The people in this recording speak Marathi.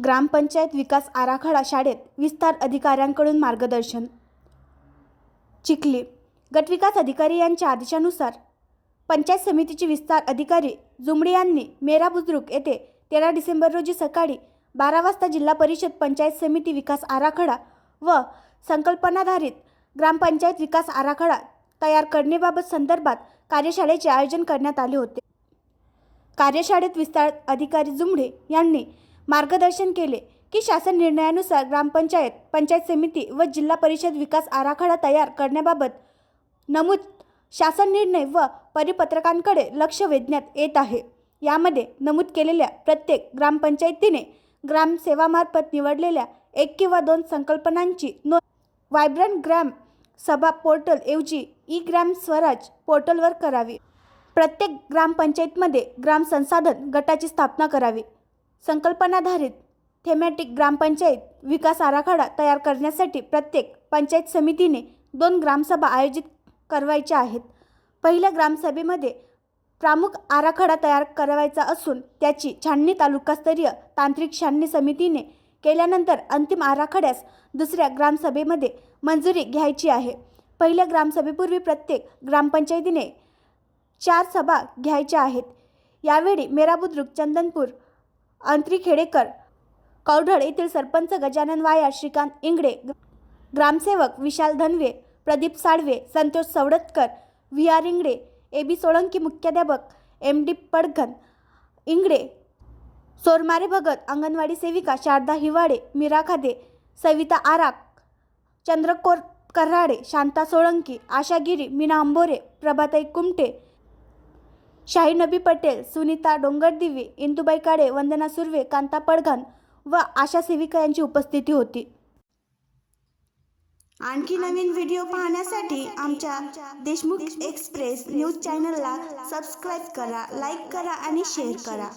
ग्रामपंचायत विकास आराखडा शाळेत विस्तार अधिकाऱ्यांकडून मार्गदर्शन. चिखली गटविकास अधिकारी यांच्या आदेशानुसार पंचायत समितीचे विस्तार अधिकारी जुमडे यांनी मेरा बुजुर्ग येथे 13 डिसेंबर रोजी सकाळी 12 वाजता जिल्हा परिषद पंचायत समिती विकास आराखडा व संकल्पनाधारित ग्रामपंचायत विकास आराखडा तयार करण्याबाबत संदर्भात कार्यशाळेचे आयोजन करण्यात आले होते. कार्यशाळेत विस्तार अधिकारी जुमडे यांनी मार्गदर्शन केले की शासन निर्णयानुसार ग्रामपंचायत, पंचायत समिती व जिल्हा परिषद विकास आराखडा तयार करण्याबाबत नमूद शासन निर्णय व परिपत्रकांकडे लक्ष वेधण्यात येत आहे. यामध्ये नमूद केलेल्या प्रत्येक ग्रामपंचायतीने ग्रामसेवामार्फत निवडलेल्या 1 किंवा 2 संकल्पनांची नोंद व्हायब्रंट ग्राम सभा पोर्टल ऐवजी ई-ग्राम स्वराज पोर्टलवर करावी. प्रत्येक ग्रामपंचायतीमध्ये ग्राम संसाधन गटाची स्थापना करावी. संकल्पनाधारित थेमॅटिक ग्रामपंचायत विकास आराखडा तयार करण्यासाठी प्रत्येक पंचायत समितीने 2 ग्रामसभा आयोजित करायच्या आहेत. पहिल्या ग्रामसभेमध्ये प्रामुख आराखडा तयार करायचा असून त्याची छाननी तालुकास्तरीय तांत्रिक छाननी समितीने केल्यानंतर अंतिम आराखड्यास दुसऱ्या ग्रामसभेमध्ये मंजुरी घ्यायची आहे. पहिल्या ग्रामसभेपूर्वी प्रत्येक ग्रामपंचायतीने 4 सभा घ्यायच्या आहेत. यावेळी मेरा बुद्रुक, चंदनपूर, अंतरीखेडेकर, कौढळ येथील सरपंच गजानन वायाळ, श्रीकांत इंगळे, ग्रामसेवक विशाल धनवे, प्रदीप साळवे, संतोष सवडतकर, व्ही.आर. इंगळे, ए.बी. सोळंकी, मुख्याध्यापक एम.डी. पडघन इंगळे, सोरमारे भगत, अंगणवाडी सेविका शारदा हिवाडे, मीरा खादे, सविता आराख, चंद्रकोर कराडे, शांता सोळंकी, आशा गिरी, मीना अंबोरे, प्रभाताई कुमटे, शाही नबी पटेल, सुनीता डोंगरदिवे, इंदुबाई काळे, वंदना सुर्वे, कांता पडघन व आशा सेविका यांची उपस्थिती होती. आणखी नवीन व्हिडिओ पाहण्यासाठी आमच्या देशमुख एक्सप्रेस न्यूज चॅनलला सबस्क्राईब करा, लाईक करा आणि शेअर करा.